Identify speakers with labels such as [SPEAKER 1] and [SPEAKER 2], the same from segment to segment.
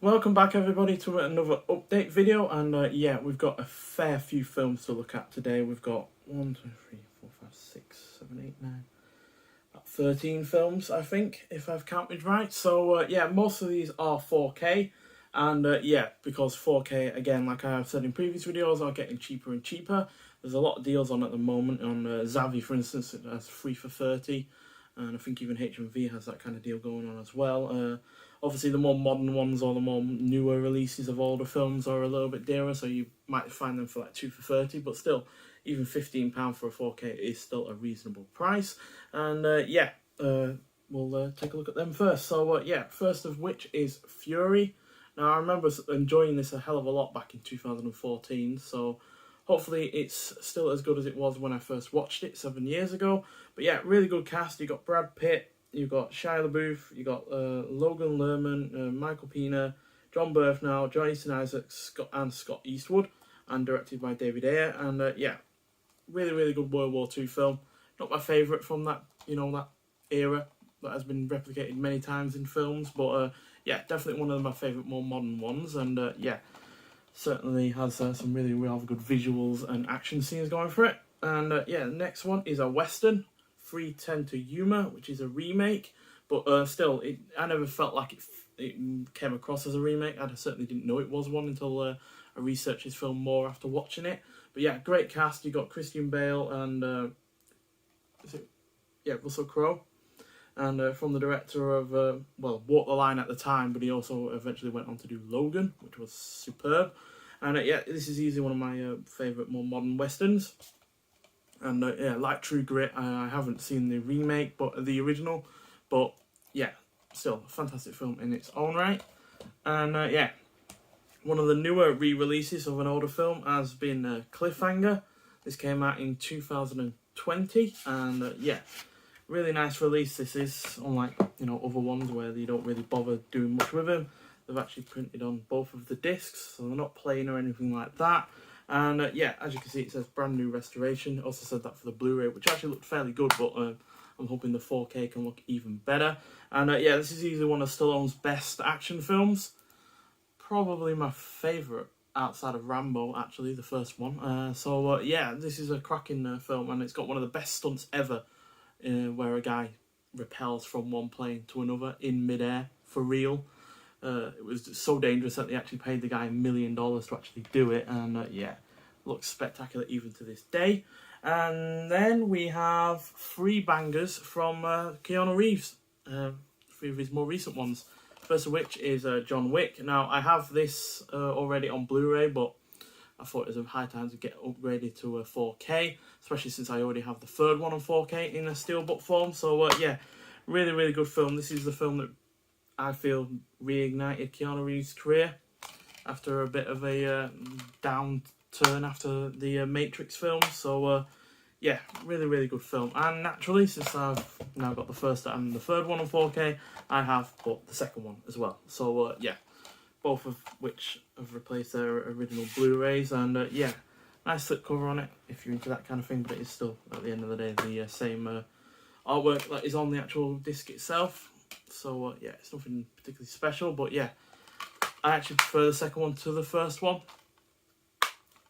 [SPEAKER 1] Welcome back everybody to another update video, and yeah, we've got a fair few films to look at today. We've got 1, 2, 3, 4, 5, 6, 7, 8, 9, about 13 films I think, if I've counted right. So yeah, most of these are 4K, and yeah, because 4K, again, like I have said in previous videos, are getting cheaper and cheaper. There's a lot of deals on at the moment. On Zavvi, for instance, it has 3 for 30, and I think even HMV has that kind of deal going on as well. Obviously, the more modern ones or the more newer releases of older films are a little bit dearer, so you might find them for like 2 for 30, but still, even £15 for a 4K is still a reasonable price. And yeah, we'll take a look at them first. So yeah, first of which is Fury. Now, I remember enjoying this a hell of a lot back in 2014, so hopefully it's still as good as it was when I first watched it 7 years ago. But yeah, really good cast. You got Brad Pitt, you've got Shia LaBeouf, you've got Logan Lerman, Michael Pena, John Bernthal, Jason Isaacs, and Scott Eastwood, and directed by David Ayer. And yeah, really good World War II film. Not my favourite from that, that era that has been replicated many times in films, but yeah, definitely one of my favourite more modern ones. And yeah, certainly has some really good visuals and action scenes going for it. And yeah, the next one is a Western, 3:10 to Yuma, which is a remake, but still, I never felt like it came across as a remake. I certainly didn't know it was one until I researched this film more after watching it. But yeah, great cast. You got Christian Bale and Russell Crowe, and from the director of Walk the Line at the time, but he also eventually went on to do Logan, which was superb. And yeah, this is easily one of my favourite more modern westerns. And yeah, like True Grit, I haven't seen the remake, but the original, but yeah, still a fantastic film in its own right. And yeah, one of the newer re-releases of an older film has been Cliffhanger. This came out in 2020, and yeah, really nice release. This is, unlike other ones where you don't really bother doing much with them. They've actually printed on both of the discs, so they're not plain or anything like that. And yeah, as you can see, it says brand new restoration. It also said that for the Blu-ray, which actually looked fairly good, but I'm hoping the 4K can look even better. And yeah, this is easily one of Stallone's best action films. Probably my favourite outside of Rambo, actually, the first one. So yeah, this is a cracking film, and it's got one of the best stunts ever, where a guy repels from one plane to another in midair, for real. It was so dangerous that they actually paid the guy $1 million to actually do it, and yeah, looks spectacular even to this day. And then we have 3 bangers from Keanu Reeves, 3 of his more recent ones. First of which is John Wick. Now, I have this already on Blu-ray, but I thought it was a high time to get upgraded to a 4K, especially since I already have the third one on 4K in a steelbook form. So yeah, really good film. This is the film that I feel reignited Keanu Reeves' career after a bit of a downturn after the Matrix films. So yeah, really good film. And naturally, since I've now got the first and the third one on 4K, I have bought the second one as well. So yeah, both of which have replaced their original Blu-rays. And yeah, nice slipcover on it if you're into that kind of thing, but it is still, at the end of the day, the same artwork that is on the actual disc itself. So yeah, it's nothing particularly special, but yeah, I actually prefer the second one to the first one.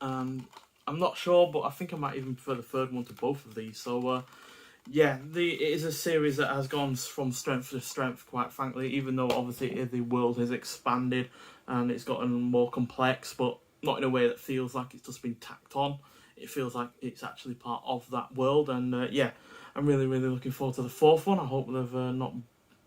[SPEAKER 1] I'm not sure, but I think I might even prefer the third one to both of these. So yeah, it is a series that has gone from strength to strength, quite frankly, even though obviously the world has expanded and it's gotten more complex, but not in a way that feels like it's just been tacked on. It feels like it's actually part of that world. And yeah, I'm really looking forward to the fourth one. I hope they've not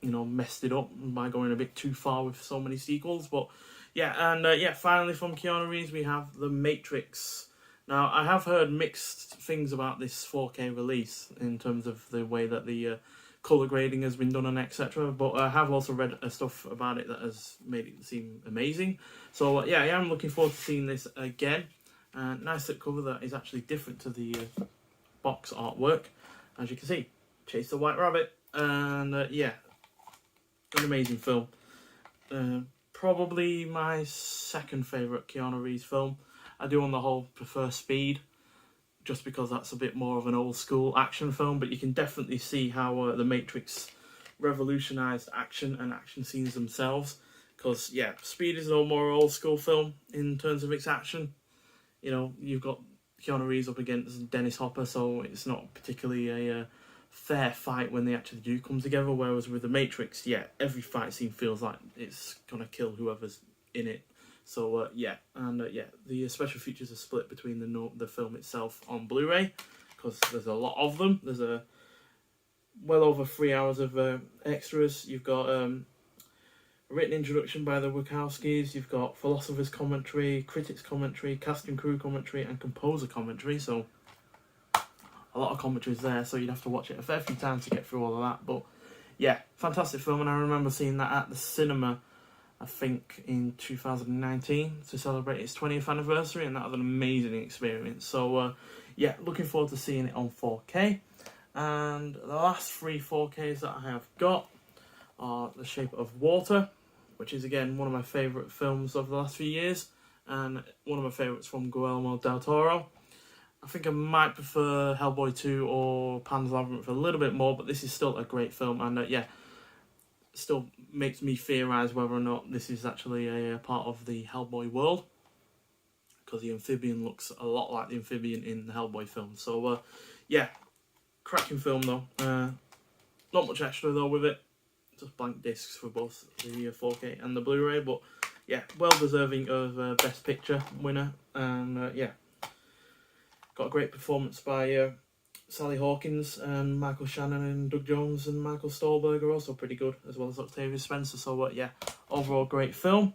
[SPEAKER 1] messed it up by going a bit too far with so many sequels. But yeah, and yeah, finally from Keanu Reeves we have The Matrix. Now, I have heard mixed things about this 4K release in terms of the way that the colour grading has been done and etc. But I have also read stuff about it that has made it seem amazing. So yeah, I am looking forward to seeing this again. Nice slip cover that is actually different to the box artwork. As you can see, Chase the White Rabbit. And yeah, an amazing film. Probably my second favourite Keanu Reeves film. I do on the whole prefer Speed, just because that's a bit more of an old school action film, but you can definitely see how The Matrix revolutionised action and action scenes themselves. Because, yeah, Speed is a more old school film in terms of its action. You know, you've got Keanu Reeves up against Dennis Hopper, so it's not particularly a fair fight when they actually do come together. Whereas with The Matrix, yeah, every fight scene feels like it's going to kill whoever's in it. So, yeah, and yeah, the special features are split between the film itself on Blu-ray, because there's a lot of them. There's well over 3 hours of extras. You've got a written introduction by the Wachowskis. You've got philosopher's commentary, critics commentary, cast and crew commentary, and composer commentary. So a lot of commentaries there. So you'd have to watch it a fair few times to get through all of that. But yeah, fantastic film, and I remember seeing that at the cinema, I think in 2019, to celebrate its 20th anniversary, and that was an amazing experience. So yeah, looking forward to seeing it on 4K. And the last 3 4Ks that I have got are The Shape of Water, which is again one of my favourite films of the last few years, and one of my favourites from Guillermo del Toro. I think I might prefer Hellboy 2 or Pan's Labyrinth a little bit more, but this is still a great film, and yeah, still makes me theorise whether or not this is actually a part of the Hellboy world, because the amphibian looks a lot like the amphibian in the Hellboy film. So yeah, cracking film though. Not much extra though with it, just blank discs for both the 4K and the Blu-ray, but yeah, well deserving of Best Picture winner. And yeah, got a great performance by Sally Hawkins and Michael Shannon and Doug Jones, and Michael Stolberg are also pretty good, as well as Octavia Spencer. So yeah, overall great film.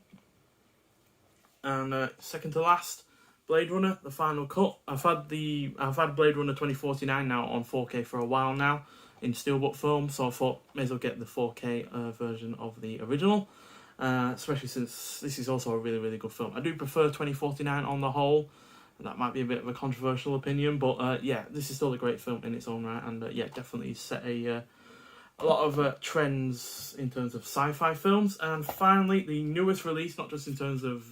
[SPEAKER 1] And second to last, Blade Runner, the final cut. I've had Blade Runner 2049 now on 4K for a while now in steelbook film, so I thought may as well get the 4K version of the original, especially since this is also a really, really good film. I do prefer 2049 on the whole, and that might be a bit of a controversial opinion, but yeah, this is still a great film in its own right, and yeah, definitely set a lot of trends in terms of sci-fi films. And finally, the newest release, not just in terms of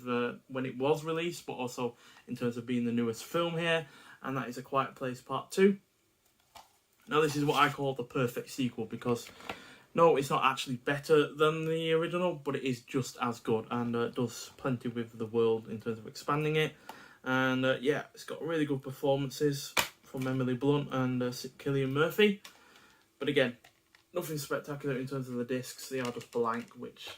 [SPEAKER 1] when it was released, but also in terms of being the newest film here, and that is A Quiet Place Part 2. Now, this is what I call the perfect sequel, because no, it's not actually better than the original, but it is just as good, and does plenty with the world in terms of expanding it. And yeah, it's got really good performances from Emily Blunt and Cillian Murphy. But again, nothing spectacular in terms of the discs. They are just blank, which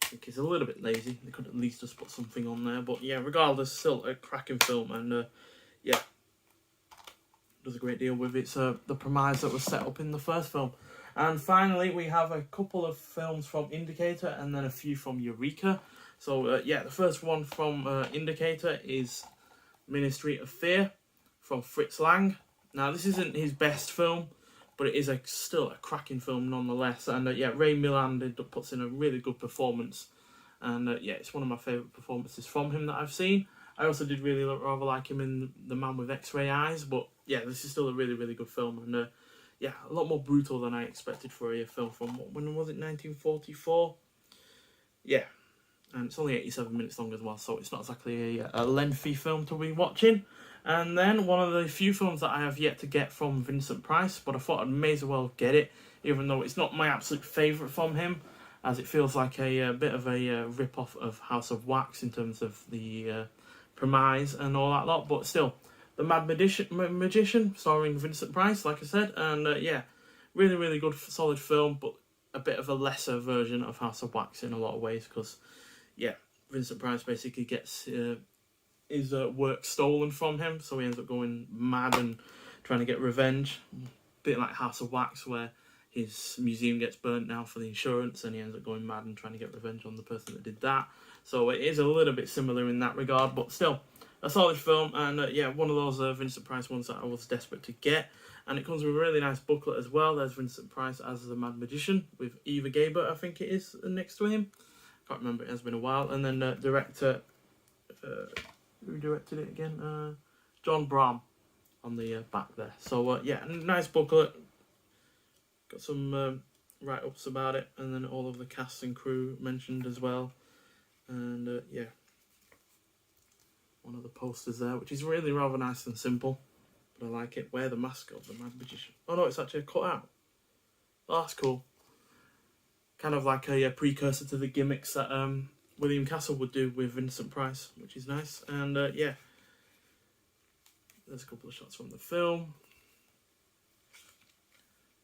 [SPEAKER 1] I think is a little bit lazy. They could at least just put something on there. But yeah, regardless, still a cracking film, and yeah, does a great deal with its the premise that was set up in the first film. And finally, we have a couple of films from Indicator and then a few from Eureka. So yeah, the first one from Indicator is Ministry of Fear from Fritz Lang. Now, this isn't his best film, but it is still a cracking film nonetheless. And yeah, Ray Milland puts in a really good performance. And yeah, it's one of my favourite performances from him that I've seen. I also did really rather like him in The Man with X-Ray Eyes. But yeah, this is still a really, really good film. And yeah, a lot more brutal than I expected for a film from, when was it, 1944? Yeah, and it's only 87 minutes long as well, so it's not exactly a lengthy film to be watching. And then one of the few films that I have yet to get from Vincent Price, but I thought I may as well get it, even though it's not my absolute favourite from him, as it feels like a bit of a rip-off of House of Wax in terms of the premise and all that lot. But still, The Mad Magician, starring Vincent Price, like I said, and yeah, really, really good, solid film, but a bit of a lesser version of House of Wax in a lot of ways, because yeah, Vincent Price basically gets his work stolen from him, so he ends up going mad and trying to get revenge. A bit like House of Wax, where his museum gets burnt now for the insurance, and he ends up going mad and trying to get revenge on the person that did that. So it is a little bit similar in that regard, but still a solid film, and yeah, one of those Vincent Price ones that I was desperate to get. And it comes with a really nice booklet as well. There's Vincent Price as the Mad Magician with Eva Gabor, I think it is, next to him. Can't remember, it has been a while. And then director, who directed it again? John Bram on the back there. So yeah, nice booklet. Got some write-ups about it, and then all of the cast and crew mentioned as well. And yeah, one of the posters there, which is really rather nice and simple, but I like it. Wear the mask of the Mad Magician. Oh no, it's actually cut out. Oh, that's cool. kind of like a precursor to the gimmicks that William Castle would do with Vincent Price, which is nice. And yeah, there's a couple of shots from the film.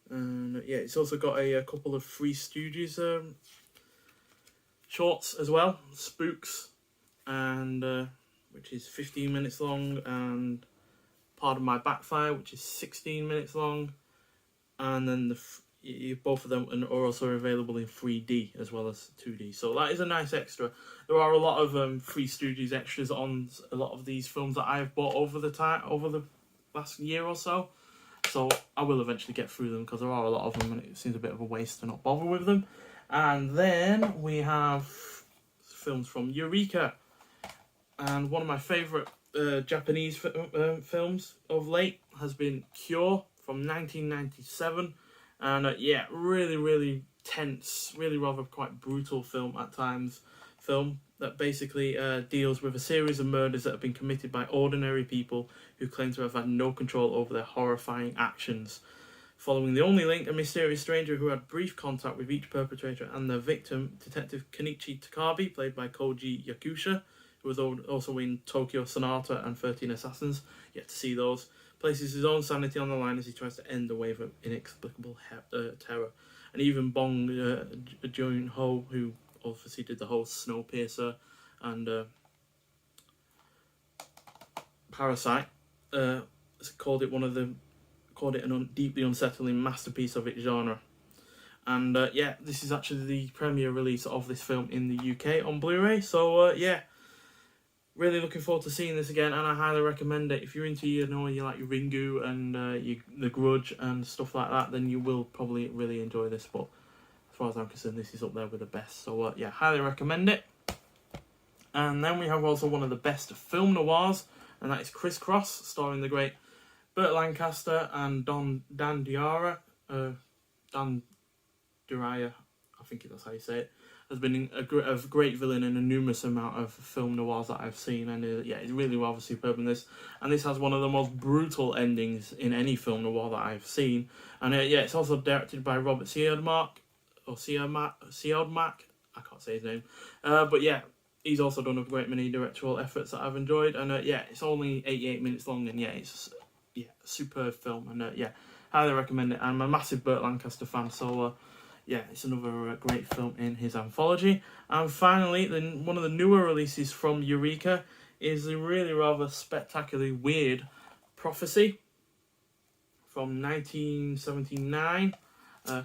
[SPEAKER 1] And yeah, it's also got a couple of Three Stooges shorts as well, Spooks, and which is 15 minutes long, and Pardon My Backfire, which is 16 minutes long, and then both of them are also available in 3D as well as 2D. So that is a nice extra. There are a lot of Three Stooges extras on a lot of these films that I've bought over the last year or so. So I will eventually get through them because there are a lot of them and it seems a bit of a waste to not bother with them. And then we have films from Eureka. And one of my favourite Japanese films of late has been Cure from 1997. And yeah, really, really tense, really rather quite brutal film at times. Film that basically deals with a series of murders that have been committed by ordinary people who claim to have had no control over their horrifying actions. Following the only link, a mysterious stranger who had brief contact with each perpetrator and their victim, Detective Kenichi Takabe, played by Koji Yakusha, who was also in Tokyo Sonata and 13 Assassins, yet to see those, places his own sanity on the line as he tries to end the wave of inexplicable terror. And even Bong Joon-ho, who obviously did the whole Snowpiercer and Parasite, called it a deeply unsettling masterpiece of its genre. And yeah, this is actually the premiere release of this film in the UK on Blu-ray. So yeah, really looking forward to seeing this again, and I highly recommend it. If you're into you like your Ringu and The Grudge and stuff like that, then you will probably really enjoy this. But as far as I'm concerned, this is up there with the best. So yeah, highly recommend it. And then we have also one of the best film noirs, and that is Crisscross, starring the great Burt Lancaster and Dan Diarra. Dan Diarra, I think that's how you say it, has been a great villain in a numerous amount of film noirs that I've seen, and yeah, he's really rather superb in this. And this has one of the most brutal endings in any film noir that I've seen. And yeah, it's also directed by Robert Siodmak, I can't say his name, but yeah, he's also done a great many directorial efforts that I've enjoyed. And yeah, it's only 88 minutes long, and yeah, it's a superb film, and yeah, highly recommend it. I'm a massive Burt Lancaster fan, so yeah, it's another great film in his anthology. And finally, one of the newer releases from Eureka is the really rather spectacularly weird Prophecy from 1979.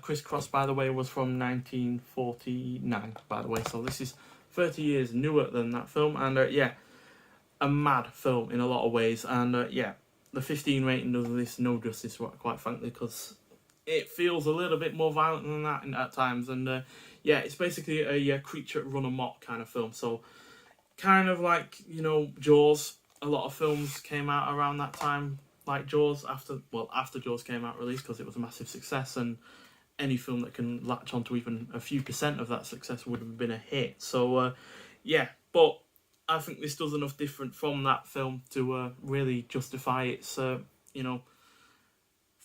[SPEAKER 1] Crisscross, by the way, was from 1949, by the way, so this is 30 years newer than that film. And yeah, a mad film in a lot of ways. And yeah, the 15 rating does this no justice, quite frankly, because it feels a little bit more violent than that at times. And yeah, it's basically a creature run amok kind of film. So kind of like, Jaws. A lot of films came out around that time, like Jaws, after Jaws came out released, because it was a massive success, and any film that can latch onto even a few % of that success would have been a hit. So yeah, but I think this does enough different from that film to really justify its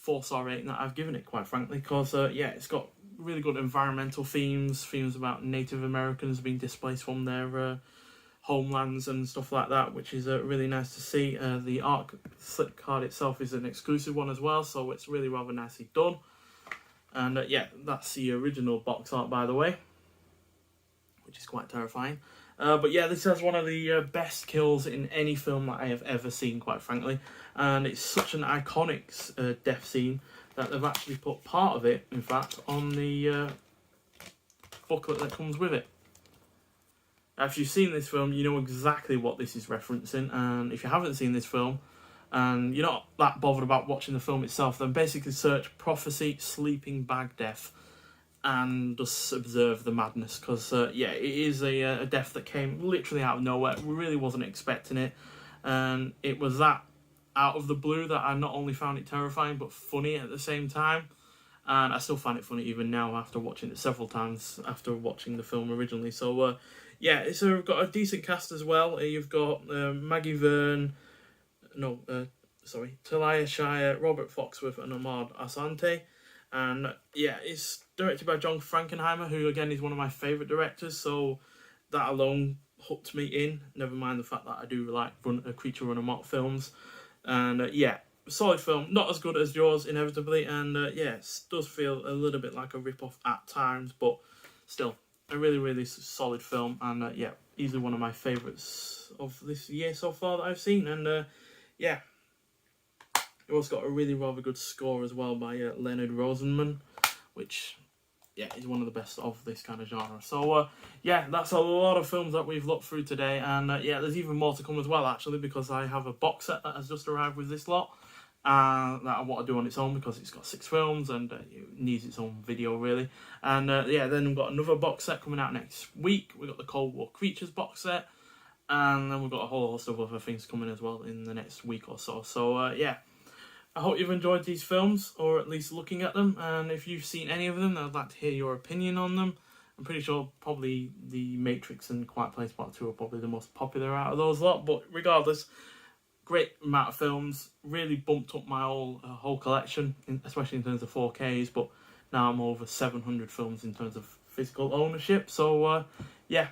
[SPEAKER 1] 4-star rating that I've given it, quite frankly, because yeah, it's got really good environmental themes about Native Americans being displaced from their homelands and stuff like that, which is really nice to see. The art slip card itself is an exclusive one as well, so it's really rather nicely done. And yeah, that's the original box art, by the way, which is quite terrifying. But yeah, this has one of the best kills in any film that I have ever seen, quite frankly. And it's such an iconic death scene that they've actually put part of it, in fact, on the booklet that comes with it. Now, if you've seen this film, you know exactly what this is referencing. And if you haven't seen this film, and you're not that bothered about watching the film itself, then basically search Prophecy Sleeping Bag Death and just observe the madness, because yeah, it is a death that came literally out of nowhere. We really wasn't expecting it, and it was that out of the blue that I not only found it terrifying but funny at the same time. And I still find it funny even now after watching it several times after watching the film originally. So yeah, it's got a decent cast as well. You've got Maggie Verne, Talia Shire, Robert Foxworth and Ahmad Asante. And yeah, it's directed by John Frankenheimer, who again is one of my favourite directors, so that alone hooked me in, never mind the fact that I do like creature run amok films. And yeah, solid film, not as good as yours inevitably, and yeah, it does feel a little bit like a rip-off at times, but still a really solid film. And yeah, easily one of my favourites of this year so far that I've seen. And yeah, it also got a rather good score as well by Leonard Rosenman, which yeah, is one of the best of this kind of genre. So yeah, that's a lot of films that we've looked through today, and yeah, there's even more to come as well actually, because I have a box set that has just arrived with this lot that I want to do on its own, because it's got 6 films and it needs its own video really. And yeah, then we've got another box set coming out next week. We've got the Cold War Creatures box set, and then we've got a whole host of other things coming as well in the next week or so. So yeah, I hope you've enjoyed these films, or at least looking at them, and if you've seen any of them, I'd like to hear your opinion on them. I'm pretty sure probably The Matrix and Quiet Place Part 2 are probably the most popular out of those lot, but regardless, great amount of films, really bumped up my whole collection, especially in terms of 4Ks, but now I'm over 700 films in terms of physical ownership, so yeah,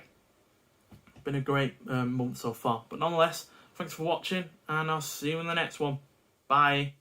[SPEAKER 1] been a great month so far. But nonetheless, thanks for watching, and I'll see you in the next one. Bye.